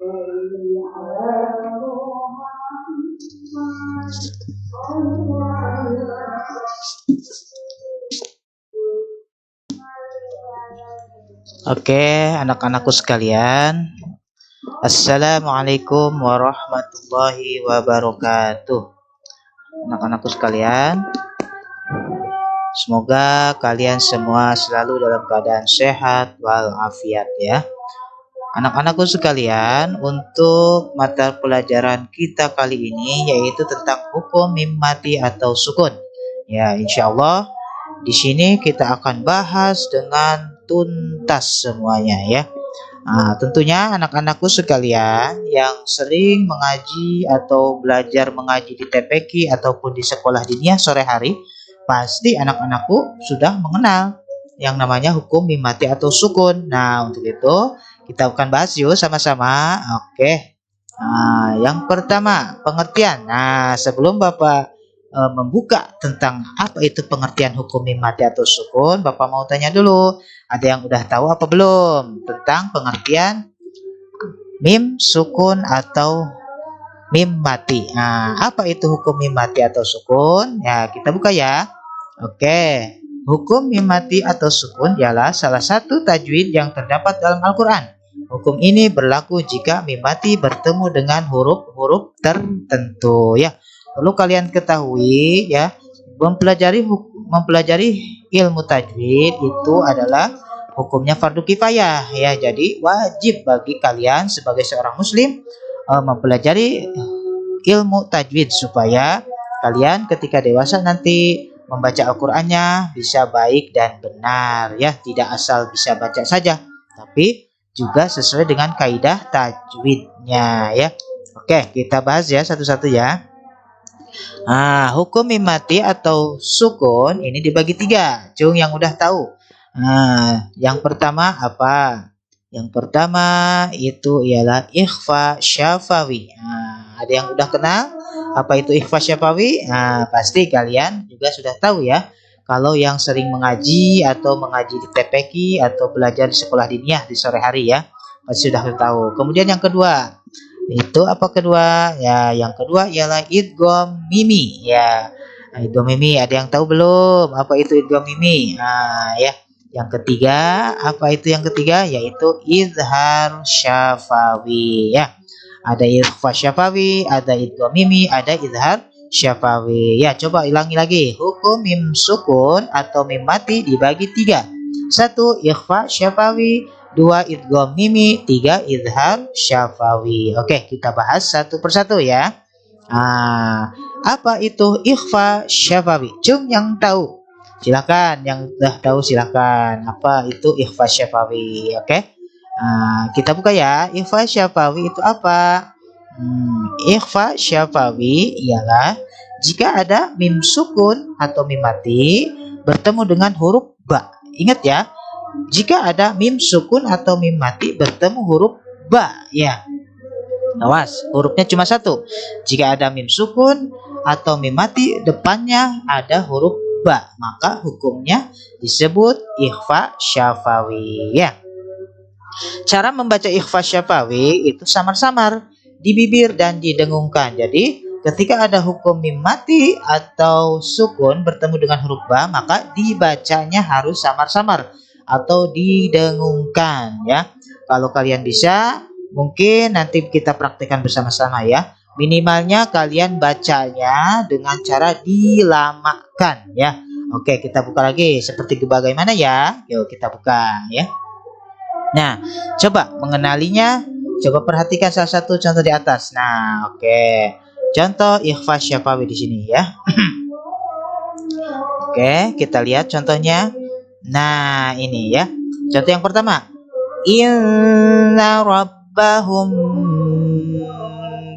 Oke, anak-anakku sekalian. Assalamualaikum warahmatullahi wabarakatuh. Anak-anakku sekalian, semoga kalian semua selalu dalam keadaan sehat walafiat ya. Anak-anakku sekalian, untuk mata pelajaran kita kali ini yaitu tentang hukum mim mati atau sukun. Ya, insya Allah di sini kita akan bahas dengan tuntas semuanya ya. Nah, tentunya anak-anakku sekalian yang sering mengaji atau belajar mengaji di TPQ ataupun di sekolah diniyah sore hari, pasti anak-anakku sudah mengenal yang namanya hukum mim mati atau sukun. Nah, untuk itu kita akan bahas yuk sama-sama. Oke. Nah, yang pertama pengertian. Nah, sebelum Bapak membuka tentang apa itu pengertian hukum mim mati atau sukun, Bapak mau tanya dulu, ada yang udah tahu apa belum tentang pengertian mim sukun atau mim mati? Nah, apa itu hukum mim mati atau sukun? Ya, kita buka ya. Oke, hukum mim mati atau sukun ialah salah satu tajwid yang terdapat dalam Al-Quran. Hukum ini berlaku jika mim mati bertemu dengan huruf-huruf tertentu ya. Perlu kalian ketahui ya, mempelajari ilmu tajwid itu adalah hukumnya fardu kifayah ya. Jadi wajib bagi kalian sebagai seorang muslim mempelajari ilmu tajwid supaya kalian ketika dewasa nanti membaca Al-Qur'annya bisa baik dan benar ya, tidak asal bisa baca saja, tapi juga sesuai dengan kaidah tajwidnya ya. Oke, kita bahas ya satu-satu ya. Nah, hukum mim mati atau sukun ini dibagi 3. Cung yang udah tahu. Nah, yang pertama apa? Yang pertama itu ialah ikhfa syafawi. Nah, ada yang udah kenal apa itu ikhfa syafawi? Nah, pasti kalian juga sudah tahu ya. Kalau yang sering mengaji atau mengaji di TPQ atau belajar di sekolah diniyah di sore hari ya, pasti sudah tahu. Kemudian yang kedua, itu apa kedua? Ya, yang kedua ialah idgham mimi ya. Nah, idgham mimi ada yang tahu belum? Apa itu idgham mimi? Nah, ya. Yang ketiga, apa itu yang ketiga? Yaitu izhar syafawi ya. Ada ikhfa syafawi, ada idgham mimi, ada izhar syafawi. Ya, coba ulangi lagi. Hukum mim sukun atau mim mati dibagi 3. 1 ikhfa syafawi, 2 idgham mimi, 3 izhar syafawi. Oke, kita bahas satu persatu ya. Nah, apa itu ikhfa syafawi? Cum yang tahu. Silakan, yang udah tahu silakan. Apa itu ikhfa syafawi? Oke. Nah, kita buka ya. Ikhfa syafawi itu apa? Ikhfa syafawi ialah jika ada mim sukun atau mim mati bertemu dengan huruf ba. Ingat ya. Jika ada mim sukun atau mim mati bertemu huruf ba ya. Awas, hurufnya cuma satu. Jika ada mim sukun atau mim mati depannya ada huruf ba, maka hukumnya disebut ikhfa syafawi ya. Cara membaca ikhfa syafawi itu samar-samar di bibir dan didengungkan. Jadi ketika ada hukum mim mati atau sukun bertemu dengan huruf ba, maka dibacanya harus samar-samar atau didengungkan ya. Kalau kalian bisa, mungkin nanti kita praktekkan bersama-sama ya. Minimalnya kalian bacanya dengan cara dilamakan ya. Oke, kita buka lagi seperti bagaimana ya. Yuk kita buka ya. Nah, coba mengenalinya. Coba perhatikan salah satu contoh di atas. Nah, oke. Contoh ikhfa syafawi di sini ya. Oke, kita lihat contohnya. Nah, ini ya. Contoh yang pertama. Inna rabbahum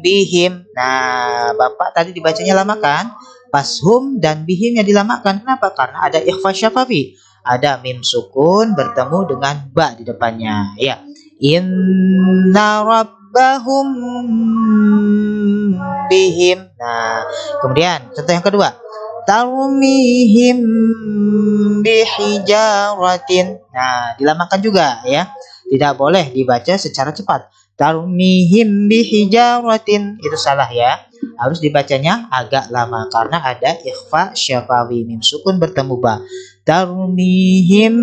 bihim. Nah, Bapak tadi dibacanya lama kan? Pas hum dan bihimnya dilamakan. Kenapa? Karena ada ikhfa syafawi. Ada mim sukun bertemu dengan ba di depannya. Ya. Inna rabbahum bihim. Nah, kemudian contoh yang kedua. Tarmihim bihijaratin. Nah, dilamakan juga ya. Tidak boleh dibaca secara cepat. Tarmihim bihijaratin, itu salah ya. Harus dibacanya agak lama karena ada ikhfa syafawi, mim sukun bertemu ba. Tarmihim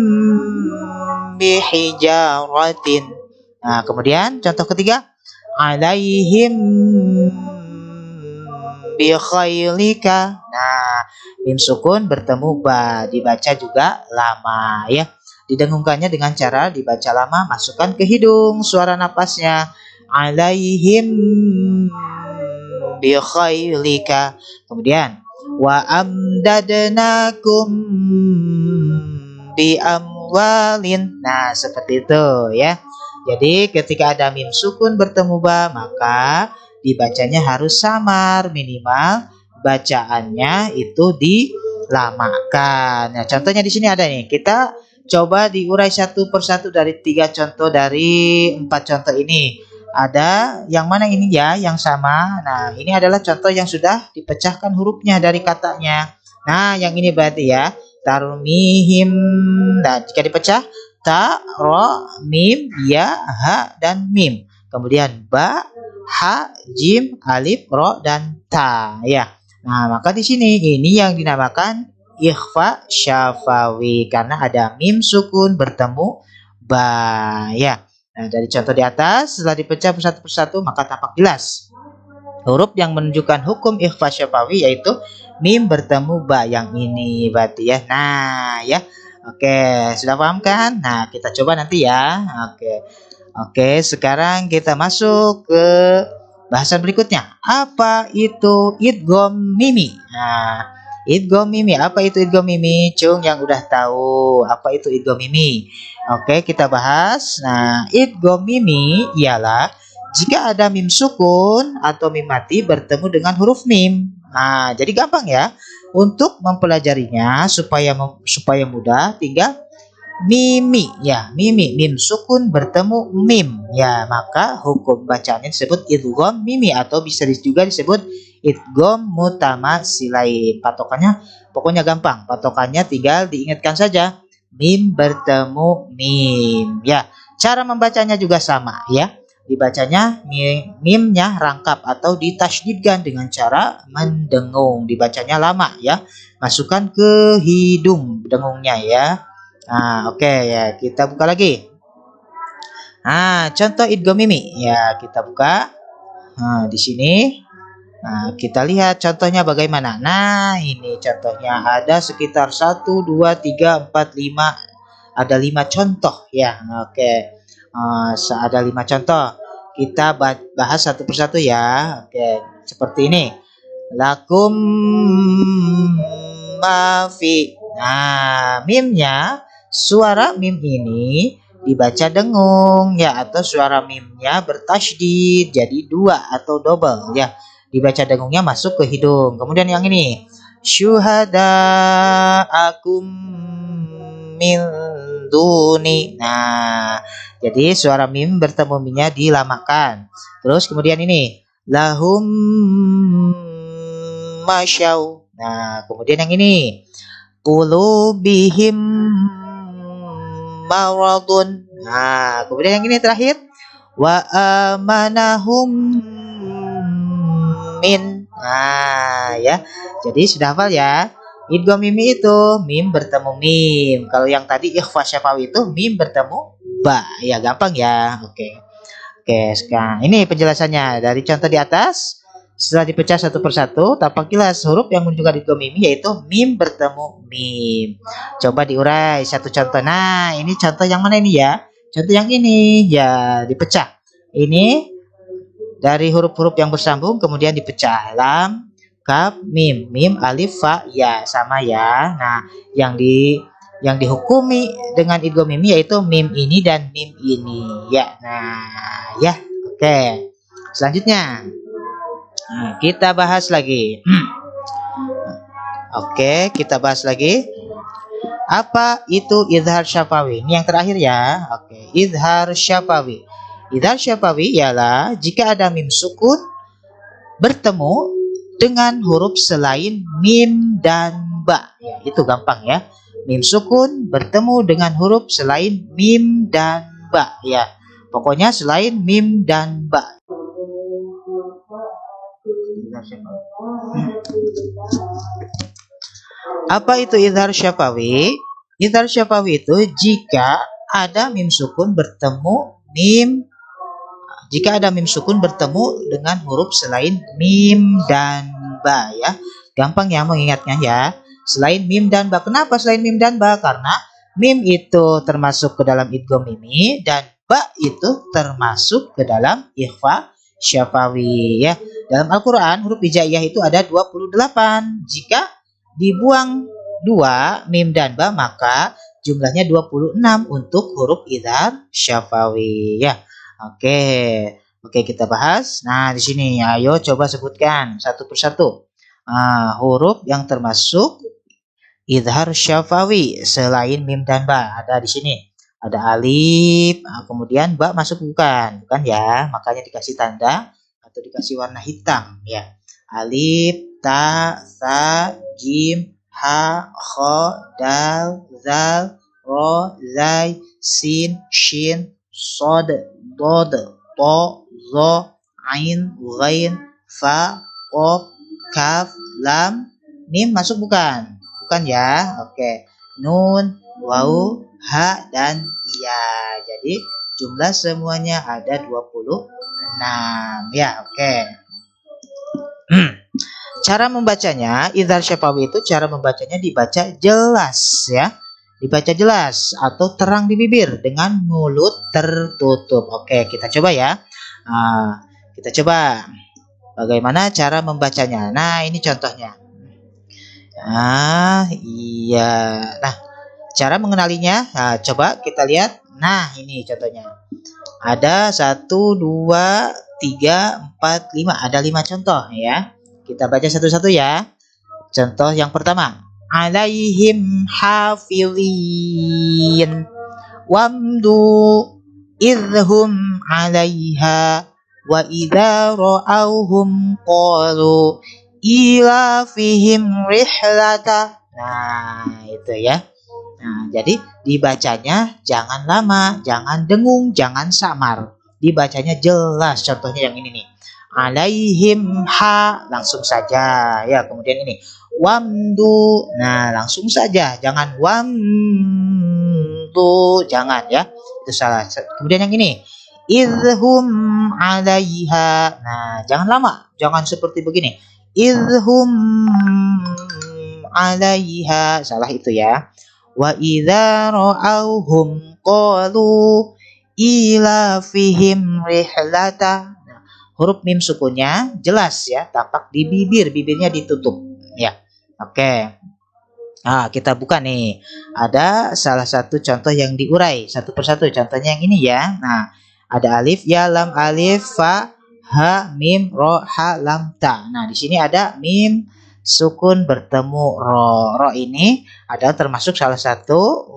bihijaratin. Nah, kemudian contoh ketiga, alaihim bikhailika. Nah, mim sukun bertemu ba, dibaca juga lama ya. Didengungkannya dengan cara dibaca lama, masukkan ke hidung suara napasnya. Alaihim bikhailika. Kemudian wa amdadnakum bi amwalin. Nah, seperti itu ya. Jadi ketika ada mim sukun bertemu ba, maka dibacanya harus samar, minimal bacaannya itu dilamakan. Nah, contohnya di sini ada nih. Kita coba diurai satu persatu dari 3 contoh dari 4 contoh ini. Ada yang mana ini ya yang sama. Nah, ini adalah contoh yang sudah dipecahkan hurufnya dari katanya. Nah, yang ini berarti ya. Tarmihim. Nah, jika dipecah ta, ro, mim, ya, ha, dan mim. Kemudian ba, ha, jim, alif, ro, dan ta. Ya. Nah, maka di sini ini yang dinamakan ikhfa syafawi karena ada mim sukun bertemu ba. Ya. Nah, dari contoh di atas setelah dipecah satu persatu maka tampak jelas huruf yang menunjukkan hukum ikhfa syafawi yaitu mim bertemu ba yang ini berarti ya. Nah, ya. Oke, sudah paham kan? Nah, kita coba nanti ya. Oke, sekarang kita masuk ke bahasan berikutnya. Apa itu idgham mimi? Nah, idgham mimi, apa itu idgham mimi? Cung yang udah tahu apa itu idgham mimi. Oke, kita bahas. Nah, idgham mimi ialah jika ada mim sukun atau mim mati bertemu dengan huruf mim. Nah, jadi gampang ya. Untuk mempelajarinya supaya mudah, tinggal mimi ya, mim sukun bertemu mim ya, maka hukum bacaannya disebut idgham mimi atau bisa juga disebut idgham mutamatsilain. Patokannya pokoknya gampang, patokannya tinggal diingatkan saja, mim bertemu mim ya. Cara membacanya juga sama ya. Dibacanya mimnya rangkap atau ditasydidkan dengan cara mendengung. Dibacanya lama ya. Masukkan ke hidung dengungnya ya. Nah, oke ya, kita buka lagi. Nah, contoh idgham mimi ya, kita buka. Nah, di sini. Nah, kita lihat contohnya bagaimana. Nah, ini contohnya ada sekitar 1 2 3 4 5, ada 5 contoh ya. Oke. Ada 5 contoh. Kita bahas satu persatu ya. Oke, seperti ini. Lakum mafi. Nah, mimnya, suara mim ini dibaca dengung ya, atau suara mimnya bertasydid jadi 2 atau double ya. Dibaca dengungnya masuk ke hidung. Kemudian yang ini, syuhada akum min duni. Nah, jadi suara mim bertemu minnya dilamakan. Terus kemudian ini, lahum masyau. Nah, kemudian yang ini, qulubihim maradun. Nah, kemudian yang ini terakhir, wa amanahum min. Nah, ya. Jadi sudah hafal ya. Idgham mimi itu mim bertemu mim. Kalau yang tadi ikhfa syafawi itu mim bertemu ba. Ya, gampang ya. Oke, sekarang ini penjelasannya dari contoh di atas. Setelah dipecah satu persatu, tampak jelas huruf yang menunjukkan idgham mimi yaitu mim bertemu mim. Coba diurai satu contoh. Nah, ini contoh yang mana ini ya? Contoh yang ini ya, dipecah. Ini dari huruf-huruf yang bersambung kemudian dipecah. Lam, kaf, mim, alif, fa, ya, sama ya. Nah, yang dihukumi dengan idgham mimi yaitu mim ini dan mim ini ya. Nah, ya. Oke. Selanjutnya, nah, kita bahas lagi. Oke, kita bahas lagi. Apa itu izhar syafawi? Ini yang terakhir ya. Oke, izhar syafawi. Izhar syafawi ialah jika ada mim sukun bertemu dengan huruf selain mim dan ba. Ya, itu gampang ya. Mim sukun bertemu dengan huruf selain mim dan ba. Ya. Pokoknya selain mim dan ba. Apa itu idhar syafawi? Idhar syafawi itu jika ada mim sukun bertemu dengan huruf selain mim dan ba ya. Gampang ya mengingatnya ya. Selain mim dan ba. Kenapa selain mim dan ba? Karena mim itu termasuk ke dalam idgham mimi dan ba itu termasuk ke dalam ikhfa syafawi ya. Dalam Al-Qur'an huruf hijaiyah itu ada 28. Jika dibuang 2 mim dan ba maka jumlahnya 26 untuk huruf idhar syafawi ya. Oke, kita bahas. Nah, di sini ayo coba sebutkan satu persatu. Huruf yang termasuk idhar syafawi selain mim dan ba. Ada di sini. Ada alif, kemudian ba masuk bukan ya. Makanya dikasih tanda atau dikasih warna hitam ya. Alif, ta, sa, jim, ha, kha, dal, zal, ro, zai, sin, shin, sod, dod, to, zo, ain, ghain, fa, qaf, kaf, lam, mim masuk bukan? Bukan ya. Oke. Nun, waw, ha dan ya. Jadi jumlah semuanya ada 26 ya. Oke. Cara membacanya, idhar syafawi itu cara membacanya dibaca jelas ya. Dibaca jelas atau terang di bibir dengan mulut tertutup. Oke, kita coba ya. Kita coba bagaimana cara membacanya. Nah, ini contohnya. Iya. Nah, cara mengenalinya, coba kita lihat. Nah, ini contohnya. Ada 1, 2, 3, 4, 5. Ada 5 contoh ya. Kita baca satu-satu ya. Contoh yang pertama. Alaihim hafilin wamdu idhum alaiha wa idha ra'auhum qalu ila fihim rihlata. Nah, itu ya. Nah, jadi dibacanya jangan lama, jangan dengung, jangan samar. Dibacanya jelas. Contohnya yang ini nih. Alaihim ha, langsung saja ya. Kemudian ini wamdu, nah langsung saja, jangan wamdu, jangan ya, itu salah. Kemudian yang ini idhum alaiha, nah jangan lama, jangan seperti begini idhum alaiha, salah itu ya. Wa idza ra'auhum qalu ila fihim rihlata. Huruf mim sukunnya jelas ya, tampak di bibir, bibirnya ditutup ya. Oke. Nah, kita buka nih. Ada salah satu contoh yang diurai satu persatu. Contohnya yang ini ya. Nah, ada alif, ya, lam, alif, fa, ha, mim, ro, ha, lam, ta. Nah, di sini ada mim sukun bertemu ro. Ro ini adalah termasuk salah satu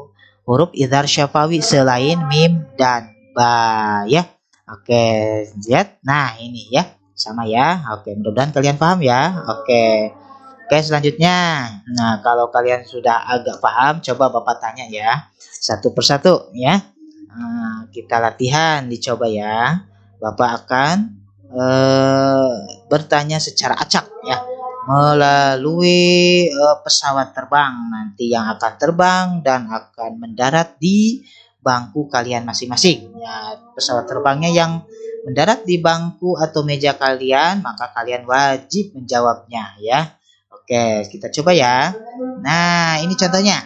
huruf idhar syafawi selain mim dan ba ya. Oke, lihat. Nah, ini ya. Sama ya. Oke, mudah-mudahan kalian paham ya. Oke, selanjutnya. Nah, kalau kalian sudah agak paham, coba Bapak tanya ya. Satu persatu ya. Kita latihan, dicoba ya. Bapak akan bertanya secara acak ya. Melalui pesawat terbang nanti yang akan terbang dan akan mendarat di bangku kalian masing-masing ya. Pesawat terbangnya yang mendarat di bangku atau meja kalian, maka kalian wajib menjawabnya ya. Oke, kita coba ya. Nah, ini contohnya.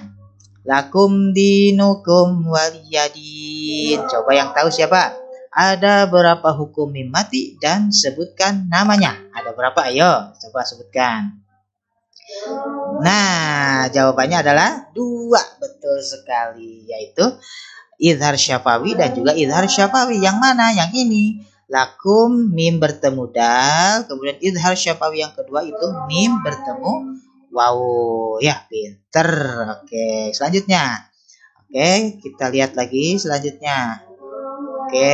Lakum dinukum waliyadin. Coba yang tahu siapa? Ada berapa hukum mim mati dan sebutkan namanya. Ada berapa? Ayo, coba sebutkan. Nah, jawabannya adalah 2. Betul sekali, yaitu idhar syafawi dan juga idhar syafawi. Yang mana? Yang ini. Lakum mim bertemu dal, kemudian idhar syafawi yang kedua itu mim bertemu waw. Ya, pinter. Oke, selanjutnya. Oke, kita lihat lagi selanjutnya. Oke.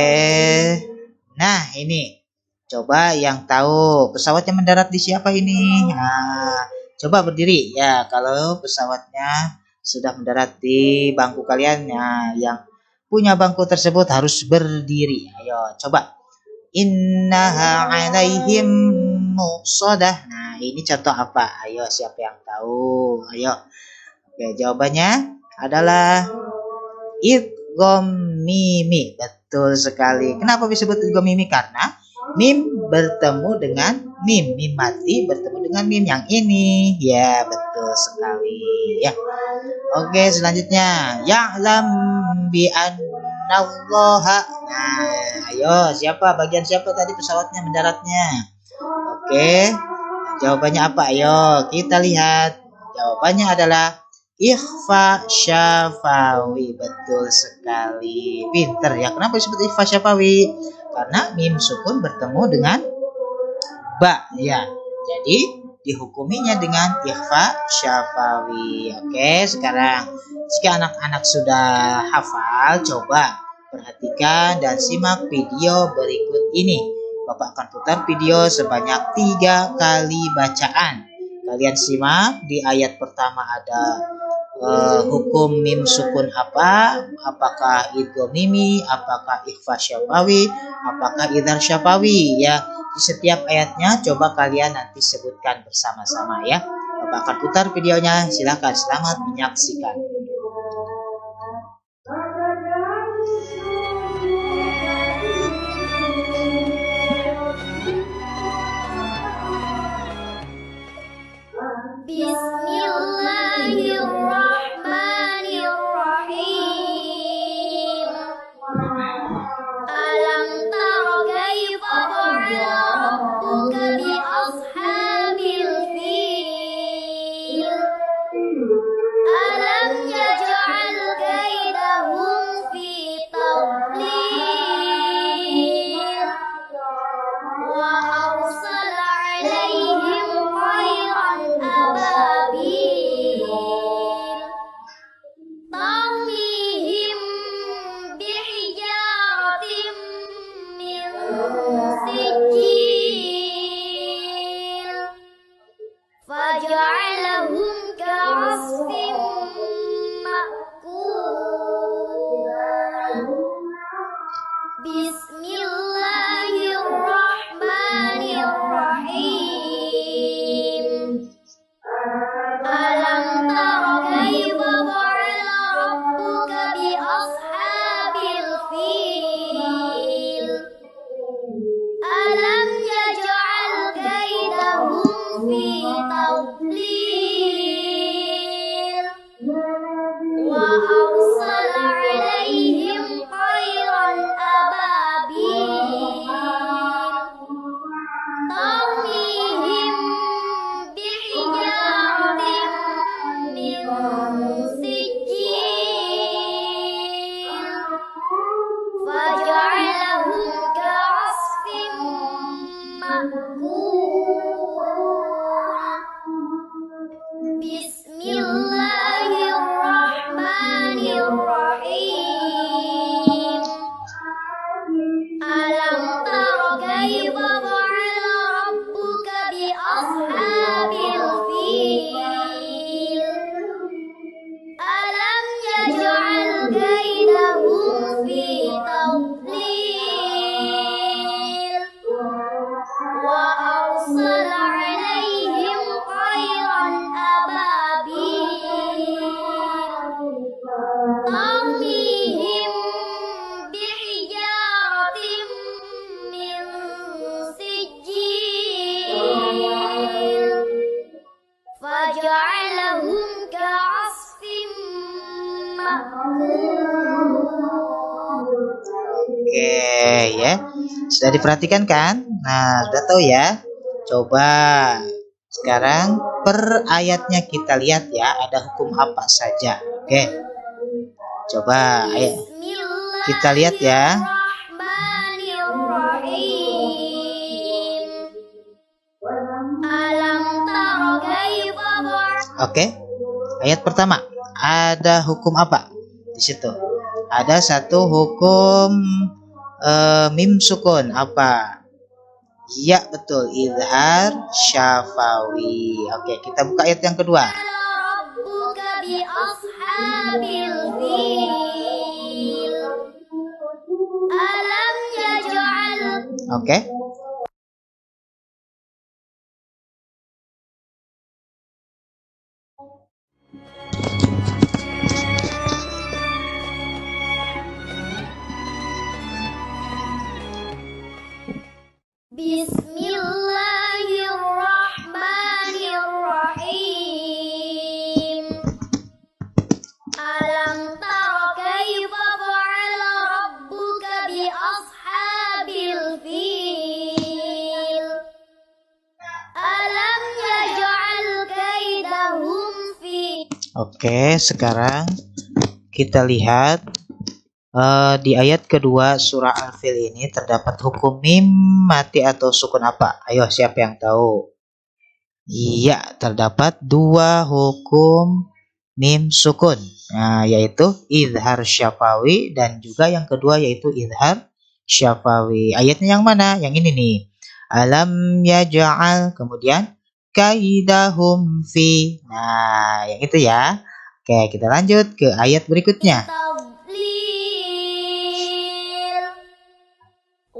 Nah, ini. Coba yang tahu pesawatnya mendarat di siapa ini? Nah, coba berdiri ya kalau pesawatnya sudah mendarat di bangku kalian ya. Yang punya bangku tersebut harus berdiri. Ayo coba. Innaha alaihim muqsadah. Nah, ini contoh apa? Ayo, siapa yang tahu? Ayo. Oke, jawabannya adalah idgham mimi. Betul sekali. Kenapa disebut idgham mimi? Karena mim bertemu dengan mim. Mim mati bertemu dengan mim yang ini. Ya, betul sekali. Ya. Oke, selanjutnya. Ya'lam bi annallaha. Nah, ayo, bagian siapa tadi pesawatnya mendaratnya? Oke. Jawabannya apa? Ayo, kita lihat. Jawabannya adalah ikhfa syafawi. Betul sekali. Pinter ya. Kenapa disebut ikhfa syafawi? Karena mim sukun bertemu dengan ba ya. Jadi dihukuminya dengan ikhfa syafawi. Oke, sekarang jika anak-anak sudah hafal, coba perhatikan dan simak video berikut ini. Bapak akan putar video sebanyak 3 kali bacaan. Kalian simak, di ayat pertama ada hukum mim sukun apa? Apakah idgham mimi? Apakah ikhfa syafawi? Apakah idhar syafawi? Ya, di setiap ayatnya coba kalian nanti sebutkan bersama-sama ya. Bapak akan putar videonya. Silakan, selamat menyaksikan. Bismillahirrahmanirrahim. Alam tara kaifa fa'ala rabbuka bi ashabil fil. Alam yaj'al kaidahum fi tadlil. Wa arsala 'alaihim tayran ababil. Tarmihim bihijaratin min sijil. Faja'alahum ka'asfin ma'kul. Bismillahirrahmanirrahim. Alam tara kaifa fa'ala rabbuka bi ashabil fil. Alam yaj'al kaidahum fi tadlil. Wa arsala 'alaihim tayran ababil. Tarmihim bihijaratin min sijil. Faja'alahum ka'asfin ma'kul. Bismillahirrahmanirrahim. Alam tara kaifa fa'ala rabbuka bi ashabil fil. Alam yaj'al kaidahum fi tadlil. Wa arsala 'alaihim tayran ababil. Tarmihim bihijaratin min sijil. Faja'alahum ka'asfin ma'kul. Oke ya. Sudah diperhatikan kan? Nah, sudah tahu ya. Coba sekarang per ayatnya kita lihat ya, ada hukum apa saja. Oke. Coba ayo kita lihat ya. Bismillahirrahmanirrahim. Alam tara kaifa fa'ala. Oke. Ayat pertama, ada hukum apa? Di situ. Ada satu hukum mim sukun apa? Ya betul, izhar syafawi. Oke, kita buka ayat yang kedua. Rabbuka bi ashabil fil. Oke. Bismillahirrahmanirrahim. Alam tara kaifa fa'ala rabbuka bi ashabil fil. Alam yaj'al kaidahum fi. Oke, sekarang kita lihat di ayat kedua surah Al-Fil ini terdapat hukum mim mati atau sukun apa? Ayo, siapa yang tahu? Iya, terdapat dua hukum mim sukun. Nah, yaitu izhar syafawi dan juga yang kedua yaitu izhar syafawi. Ayatnya yang mana? Yang ini nih. Alam yaj'al, kemudian kaidahum fi. Nah, yang itu ya. Oke, kita lanjut ke ayat berikutnya.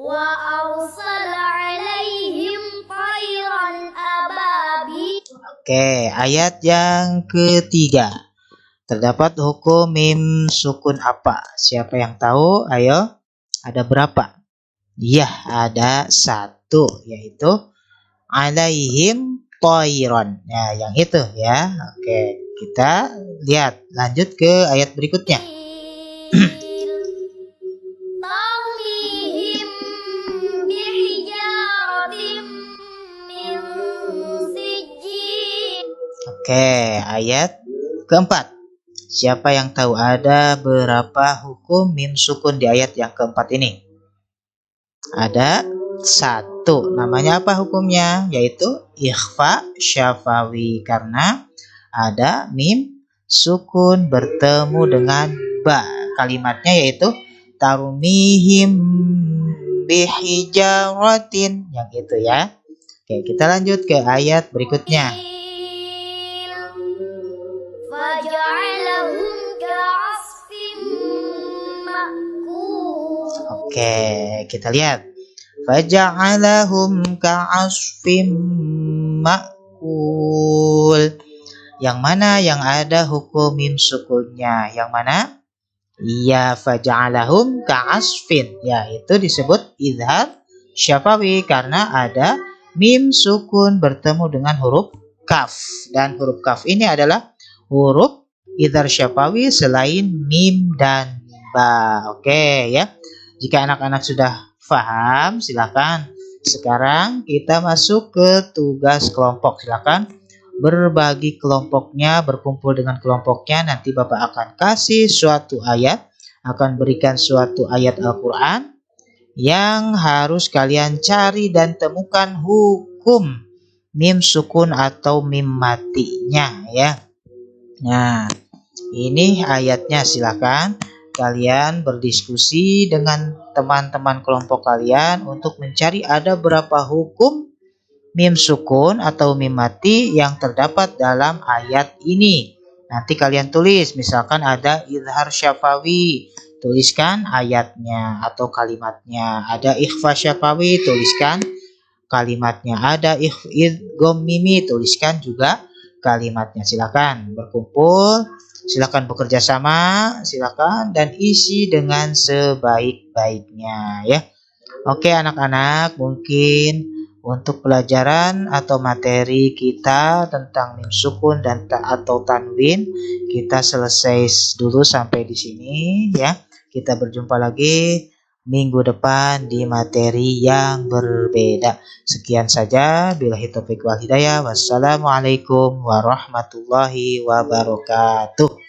Wa arsala alaihim tayran ababil. Oke, ayat yang ketiga. Terdapat hukum mim sukun apa? Siapa yang tahu? Ayo, ada berapa? Iya, ada satu, yaitu alaihim tayran. Nah, yang itu ya. Oke, kita lihat. Lanjut ke ayat berikutnya. Tarmihim bihijaratin min sijjil. Oke, ayat keempat. Siapa yang tahu ada berapa hukum mim sukun di ayat yang keempat ini? Ada satu. Namanya apa hukumnya? Yaitu ikhfa syafawi. Karena ada mim sukun bertemu dengan ba. Kalimatnya yaitu tarmihim bihijaratin. Yang itu ya. Oke, kita lanjut ke ayat berikutnya. Faja'alahum ka'asfin ma'kul. Oke, kita lihat. Faja'alahum ka'asfim ma'kul. Yang mana yang ada hukum mim sukunnya? Yang mana? Iya, faja'alahum ka'asfin. Ya, itu disebut izhar syafawi karena ada mim sukun bertemu dengan huruf kaf. Dan huruf kaf ini adalah huruf izhar syafawi selain mim dan ba. Oke ya. Jika anak-anak sudah paham, silakan. Sekarang kita masuk ke tugas kelompok. Silakan berbagi kelompoknya, berkumpul dengan kelompoknya. Nanti Bapak akan kasih suatu ayat, akan berikan suatu ayat Al-Quran yang harus kalian cari dan temukan hukum mim sukun atau mim matinya ya. Nah, ini ayatnya. Silakan kalian berdiskusi dengan teman-teman kelompok kalian untuk mencari ada berapa hukum mim sukun atau mim mati yang terdapat dalam ayat ini. Nanti kalian tulis, misalkan ada izhar syafawi, tuliskan ayatnya atau kalimatnya. Ada ikhfa syafawi, tuliskan kalimatnya. Ada idgham mimi, tuliskan juga kalimatnya. Silakan berkumpul, silakan bekerja sama, silakan dan isi dengan sebaik-baiknya ya. Oke anak-anak, mungkin untuk pelajaran atau materi kita tentang mim sukun dan atau tanwin kita selesai dulu sampai di sini ya. Kita berjumpa lagi minggu depan di materi yang berbeda. Sekian saja. Billahi taufiq wal hidayah. Wassalamualaikum warahmatullahi wabarakatuh.